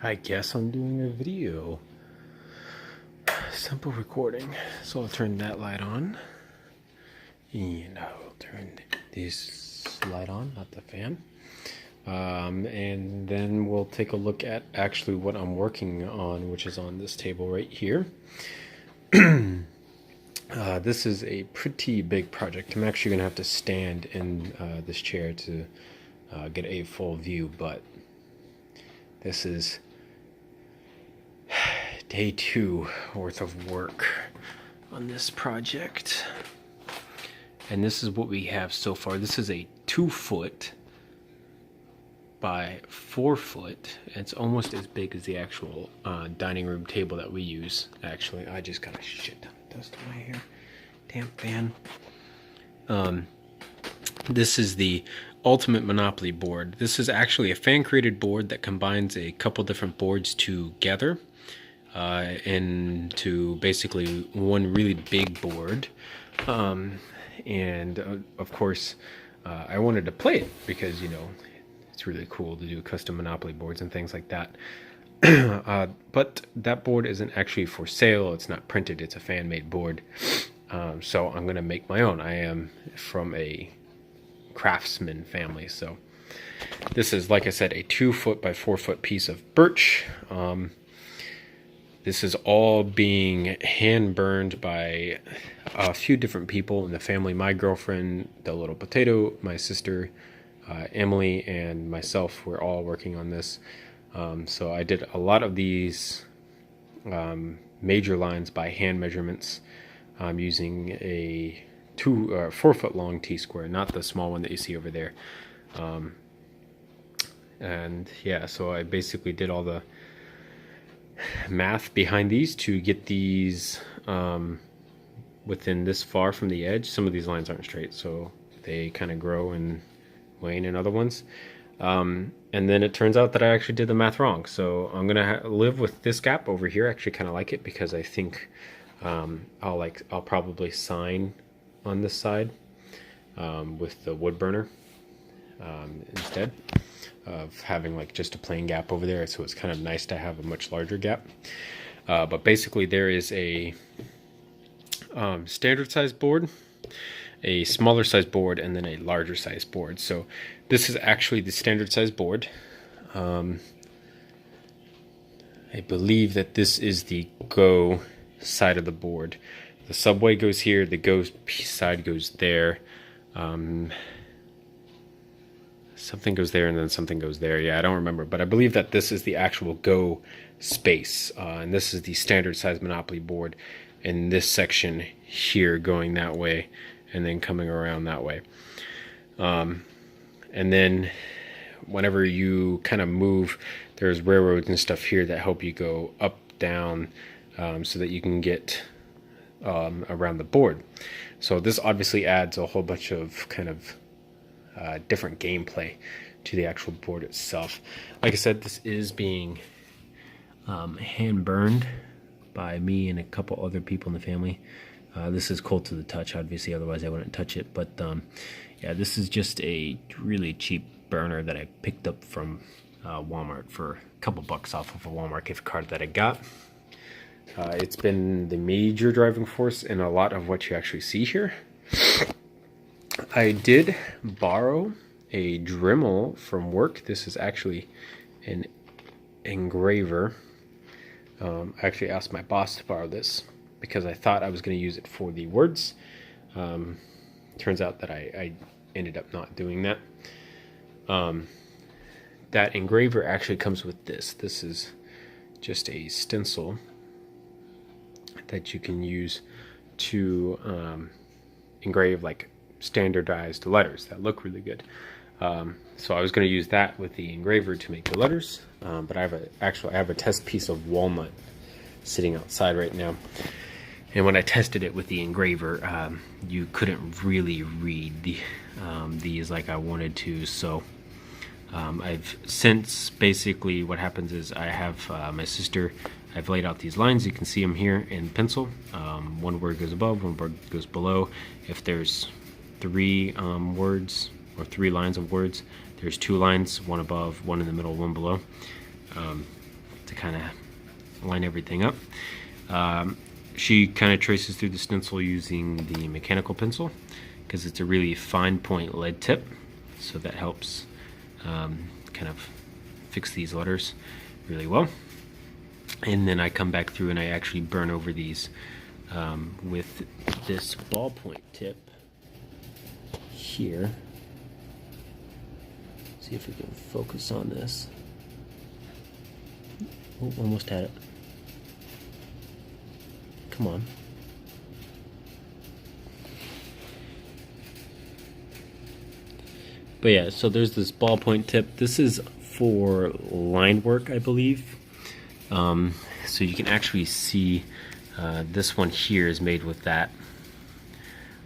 I guess I'm doing a video. Simple recording. So I'll turn that light on. And I'll turn this light on, not the fan. And then we'll take a look at actually what I'm working on, which is on this table right here. This is a pretty big project. I'm actually going to have to stand in this chair to get a full view, but this is day 2 worth of work on this project. And this is what we have so far. This is a 2-foot by 4-foot. It's almost as big as the actual dining room table that we use. Actually, I just got a shit ton of dust in my hair. Damn fan. This is the Ultimate Monopoly board. This is actually a fan-created board that combines a couple different boards together into basically one really big board. And of course, I wanted to play it because, you know, it's really cool to do custom Monopoly boards and things like that. But that board isn't actually for sale. It's not printed. It's a fan-made board. So I'm going to make my own. I am from a craftsman family. So this is, like I said, a 2-foot by 4-foot piece of birch. This is all being hand burned by a few different people in the family. My girlfriend, the little potato, my sister, Emily, and myself were all working on this. So I did a lot of these major lines by hand measurements. I'm using a 4-foot long T-square, not the small one that you see over there. And yeah, so I basically did all the math behind these to get these within this far from the edge. Some of these lines aren't straight, so they kind of grow and wane in other ones. And then it turns out that I actually did the math wrong. So I'm gonna live with this gap over here. I actually kind of like it because I think I'll probably sign on this side with the wood burner instead of having like just a plain gap over there. So it's kind of nice to have a much larger gap. But basically there is a standard size board, a smaller size board, and then a larger size board. So this is actually the standard size board. I believe that this is the Go side of the board. The Subway goes here, the Go side goes there. Something goes there and then something goes there. Yeah, I don't remember, but I believe that this is the actual Go space. And this is the standard size Monopoly board in this section here going that way and then coming around that way. And then whenever you kind of move, there's railroads and stuff here that help you go up, down, so that you can get around the board. So this obviously adds a whole bunch of kind of different gameplay to the actual board itself. Like I said, this is being hand burned by me and a couple other people in the family. This is cold to the touch, obviously, otherwise I wouldn't touch it. But yeah, this is just a really cheap burner that I picked up from Walmart for a couple bucks off of a Walmart gift card that I got. It's been the major driving force in a lot of what you actually see here. I did borrow a Dremel from work. This is actually an engraver. I actually asked my boss to borrow this because I thought I was going to use it for the words. Turns out that I ended up not doing that. That engraver actually comes with this. This is just a stencil that you can use to engrave like standardized letters that look really good. So I was going to use that with the engraver to make the letters, but I have a test piece of walnut sitting outside right now, and when I tested it with the engraver, you couldn't really read these like I wanted to. So I've since, basically what happens is I have my sister, I've laid out these lines. You can see them here in pencil. One word goes above, one word goes below. If there's 3 words or 3 lines of words, there's 2 lines, one above, one in the middle, one below. to kind of line everything up. She kind of traces through the stencil using the mechanical pencil because it's a really fine point lead tip, so that helps kind of fix these letters really well. And then I come back through and I actually burn over these with this ballpoint tip here. See if we can focus on this. Oh, almost had it. Come on. But yeah, so there's this ballpoint tip. This is for line work, I believe. So you can actually see this one here is made with that.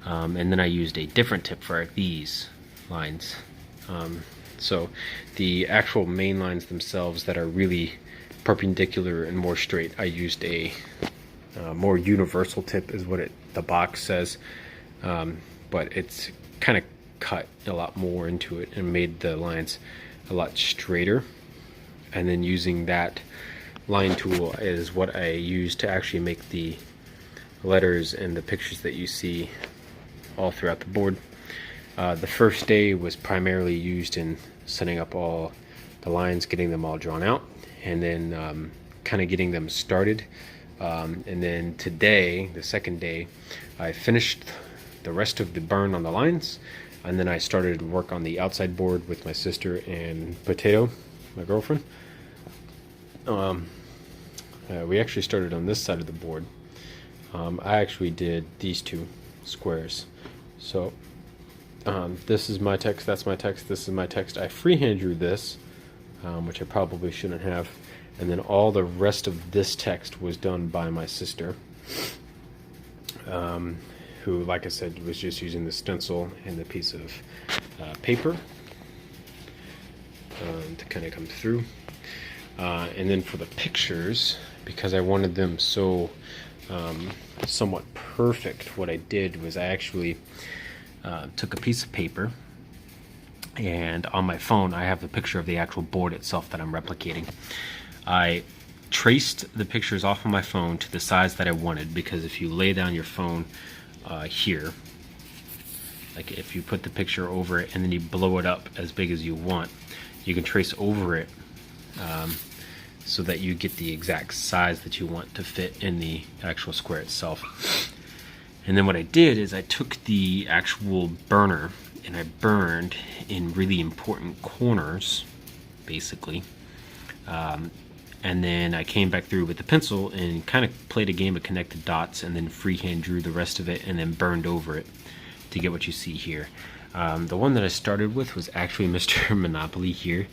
And then I used a different tip for these lines. So the actual main lines themselves that are really perpendicular and more straight, I used a more universal tip is what the box says. But it's kind of cut a lot more into it and made the lines a lot straighter. And then using that line tool is what I use to actually make the letters and the pictures that you see all throughout the board. The first day was primarily used in setting up all the lines, getting them all drawn out, and then kind of getting them started. And then today, the second day, I finished the rest of the burn on the lines, and then I started work on the outside board with my sister and Potato, my girlfriend. We actually started on this side of the board. I actually did these two squares. So this is my text, that's my text, this is my text. I freehand drew this, which I probably shouldn't have. And then all the rest of this text was done by my sister, who, like I said, was just using the stencil and the piece of paper to kind of come through. And then for the pictures, because I wanted them so somewhat perfect, what I did was I actually took a piece of paper, and on my phone I have a picture of the actual board itself that I'm replicating. I traced the pictures off of my phone to the size that I wanted, because if you lay down your phone here, like if you put the picture over it and then you blow it up as big as you want, you can trace over it so that you get the exact size that you want to fit in the actual square itself. And then what I did is I took the actual burner and I burned in really important corners, basically. And then I came back through with the pencil and kind of played a game of connected dots, and then freehand drew the rest of it and then burned over it to get what you see here. The one that I started with was actually Mr. Monopoly here.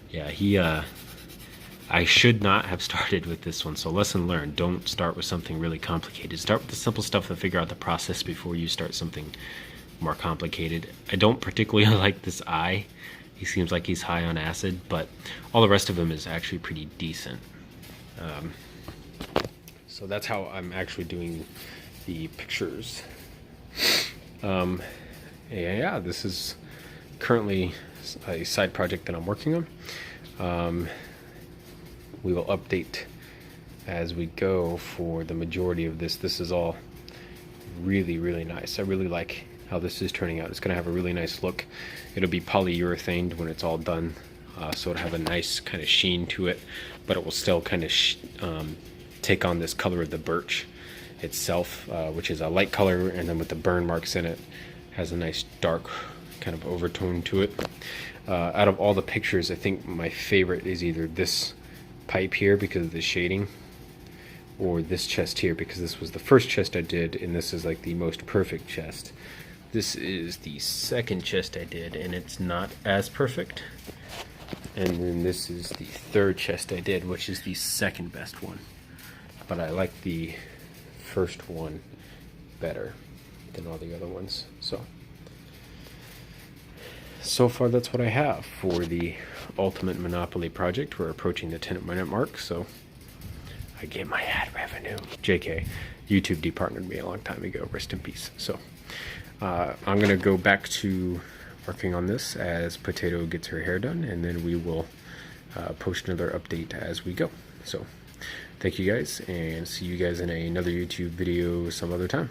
Yeah, I should not have started with this one, so lesson learned. Don't start with something really complicated. Start with the simple stuff and figure out the process before you start something more complicated. I don't particularly like this eye. He seems like he's high on acid, but all the rest of him is actually pretty decent. So that's how I'm actually doing the pictures. Yeah, this is currently a side project that I'm working on. We will update as we go for the majority of this. This is all really, really nice. I really like how this is turning out. It's going to have a really nice look. It'll be polyurethaned when it's all done, so it'll have a nice kind of sheen to it, but it will still kind of take on this color of the birch itself, which is a light color, and then with the burn marks in it, has a nice dark kind of overtone to it. Out of all the pictures, I think my favorite is either this pipe here because of the shading, or this chest here because this was the first chest I did, and this is like the most perfect chest. This is the second chest I did, and it's not as perfect. And then this is the third chest I did, which is the second best one. But I like the first one better than all the other ones. So far that's what I have for the Ultimate Monopoly project. We're approaching the 10-minute mark, so I get my ad revenue. JK, YouTube departnered me a long time ago, rest in peace. So I'm gonna go back to working on this as Potato gets her hair done, and then we will post another update as we go. So thank you guys, and see you guys in another YouTube video some other time.